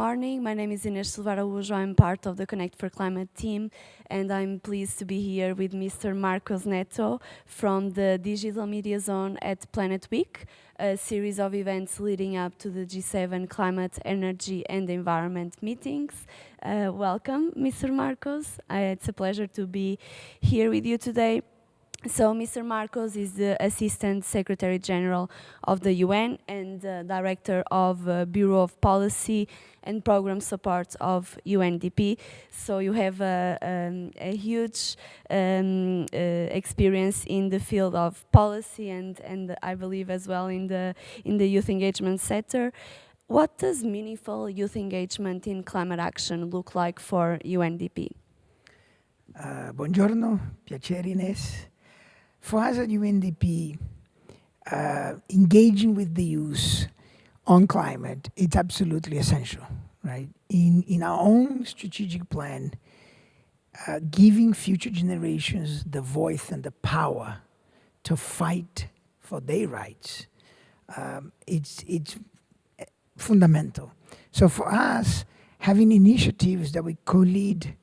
morning. My name is Inês Silva Araújo. I'm part of the Connect for Climate team, and I'm pleased to be here with Mr. Marcos Neto from the Digital Media Zone at Planet Week, a series of events leading up to the G7 Climate, Energy and Environment meetings. Welcome, Mr. Marcos. It's a pleasure to be here with you today. So Mr. Marcos is the Assistant Secretary General of the UN and Director of Bureau of Policy and Program Support of UNDP. So you have a huge experience in the field of policy and I believe as well in the youth engagement sector. What does meaningful youth engagement in climate action look like for UNDP? Buongiorno, piacere Ines. For us at UNDP, engaging with the youth on climate, it's absolutely essential, right? In our own strategic plan, giving future generations the voice and the power to fight for their rights, it's fundamental. So for us, having initiatives that we co-lead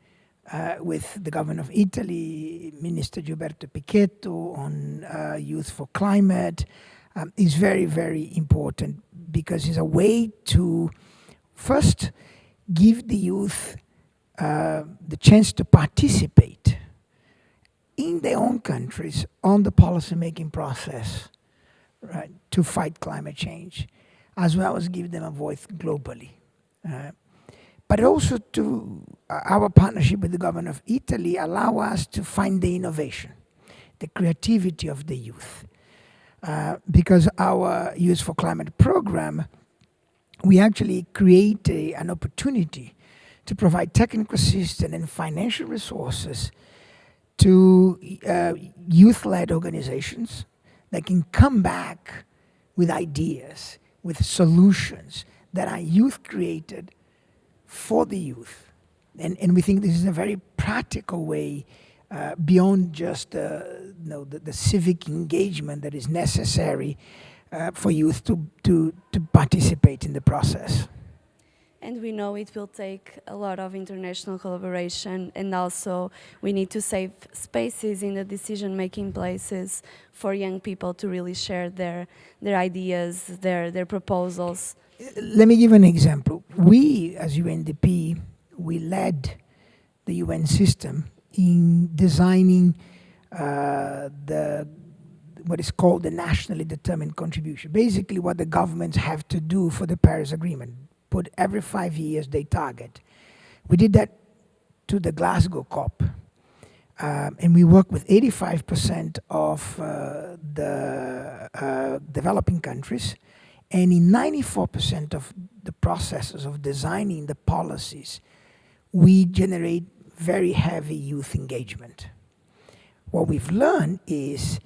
with the government of Italy, Minister Gilberto Pichetto on Youth for Climate is very, very important because it's a way to first give the youth the chance to participate in their own countries on the policy-making process, right, to fight climate change, as well as give them a voice globally. But also to our partnership with the government of Italy allow us to find the innovation, the creativity of the youth. Because our Youth for Climate program, we actually create an opportunity to provide technical assistance and financial resources to youth-led organizations that can come back with ideas, with solutions that are youth-created for the youth. And we think this is a very practical way beyond just the civic engagement that is necessary for youth to participate in the process. And we know it will take a lot of international collaboration, and also we need to save spaces in the decision-making places for young people to really share their ideas, their proposals. Let me give an example. We, as UNDP, we led the UN system in designing what is called the nationally determined contribution. Basically what the governments have to do for the Paris Agreement. Put every 5 years they target. We did that to the Glasgow COP. And we work with 85% of the developing countries. And in 94% of the processes of designing the policies, we generate very heavy youth engagement. What we've learned is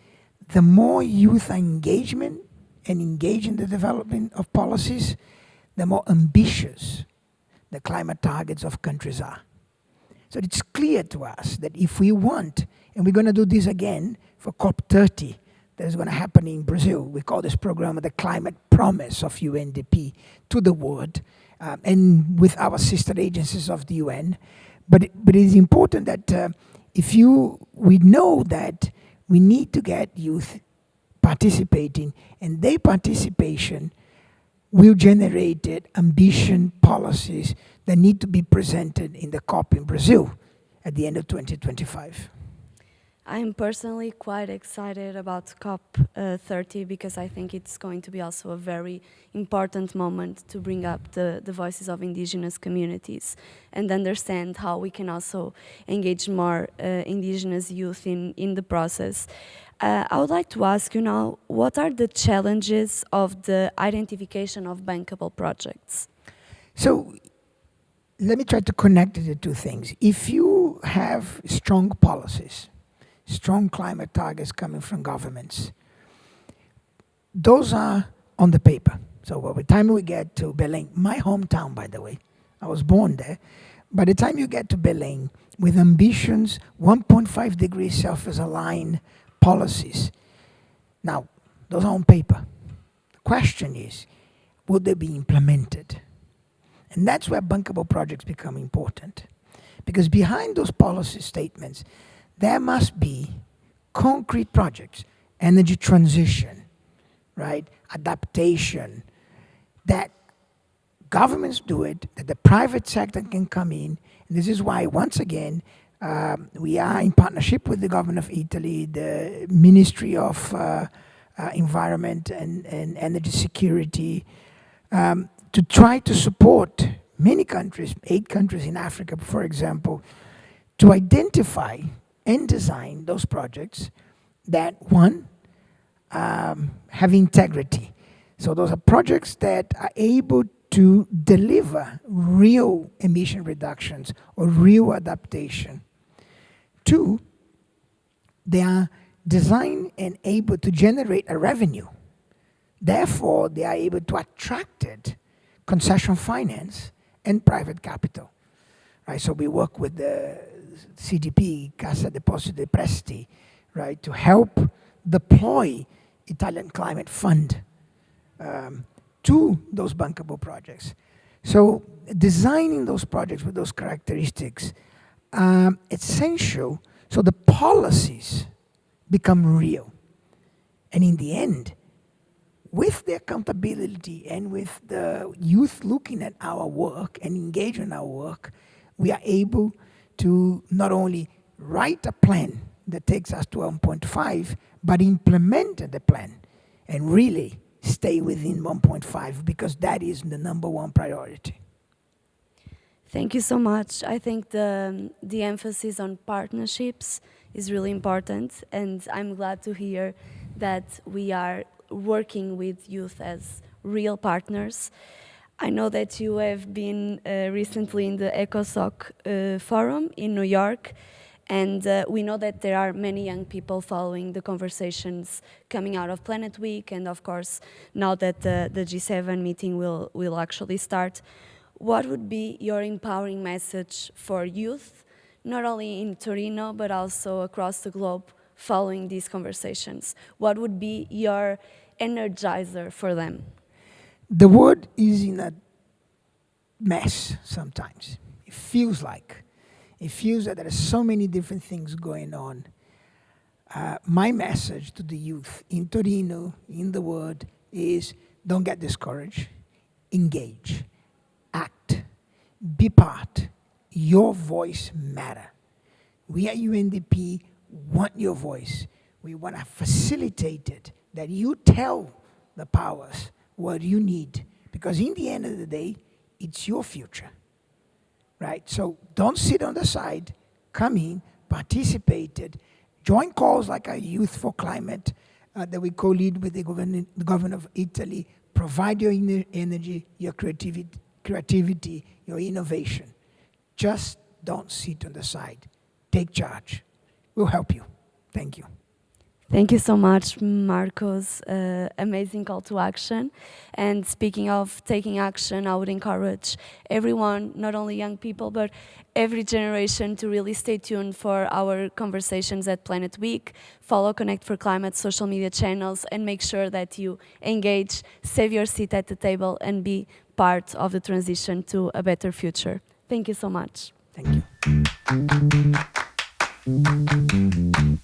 the more youth engagement and engage in the development of policies, the more ambitious the climate targets of countries are. So it's clear to us that if we want, and we're going to do this again for COP30, that is going to happen in Brazil. We call this program the climate promise of UNDP to the world, and with our sister agencies of the UN. But it is important that we know that we need to get youth participating, and their participation will generate ambition policies that need to be presented in the COP in Brazil at the end of 2025. I'm personally quite excited about COP30 because I think it's going to be also a very important moment to bring up the voices of indigenous communities and understand how we can also engage more indigenous youth in the process. I would like to ask you now, what are the challenges of the identification of bankable projects? So let me try to connect the two things. If you have strong policies, strong climate targets coming from governments, those are on the paper. So by the time we get to Belém, my hometown, by the way, I was born there, by the time you get to Belém with ambitions, 1.5 degrees Celsius aligned policies, now, those are on paper. The question is, will they be implemented? And that's where bankable projects become important. Because behind those policy statements, there must be concrete projects, energy transition, right? Adaptation, that governments do it, that the private sector can come in. And this is why, once again, we are in partnership with the government of Italy, the Ministry of Environment and Energy Security, to try to support many countries, 8 countries in Africa, for example, to identify and design those projects that, one, have integrity. So those are projects that are able to deliver real emission reductions or real adaptation. 2, they are designed and able to generate a revenue. Therefore, they are able to attract concession finance and private capital. Right, so we work with the CDP, Cassa Depositi e Prestiti, right, to help deploy Italian Climate Fund to those bankable projects. So designing those projects with those characteristics are essential so the policies become real. And in the end, with the accountability and with the youth looking at our work and engaging in our work, we are able to not only write a plan that takes us to 1.5, but implement the plan and really stay within 1.5, because that is the #1 priority. Thank you so much. I think the emphasis on partnerships is really important, and I'm glad to hear that we are working with youth as real partners. I know that you have been recently in the EcoSoc forum in New York, and we know that there are many young people following the conversations coming out of Planet Week, and of course, now that the G7 meeting will actually start. What would be your empowering message for youth, not only in Torino, but also across the globe, following these conversations? What would be your energizer for them? The world is in a mess sometimes. It feels that there are so many different things going on. My message to the youth in Torino, in the world, is don't get discouraged. Engage. Act. Be part. Your voice matters. We at UNDP want your voice. We want to facilitate it, that you tell the powers what you need, because in the end of the day, it's your future, right? So don't sit on the side, come in, participate, join calls like our Youth for Climate that we co-lead with the government of Italy. Provide your energy, your creativity, your innovation. Just don't sit on the side. Take charge. We'll help you. Thank you. Thank you so much, Marcos. Amazing call to action. And speaking of taking action, I would encourage everyone, not only young people, but every generation, to really stay tuned for our conversations at Planet Week. Follow Connect for Climate social media channels, and make sure that you engage, save your seat at the table, and be part of the transition to a better future. Thank you so much. Thank you.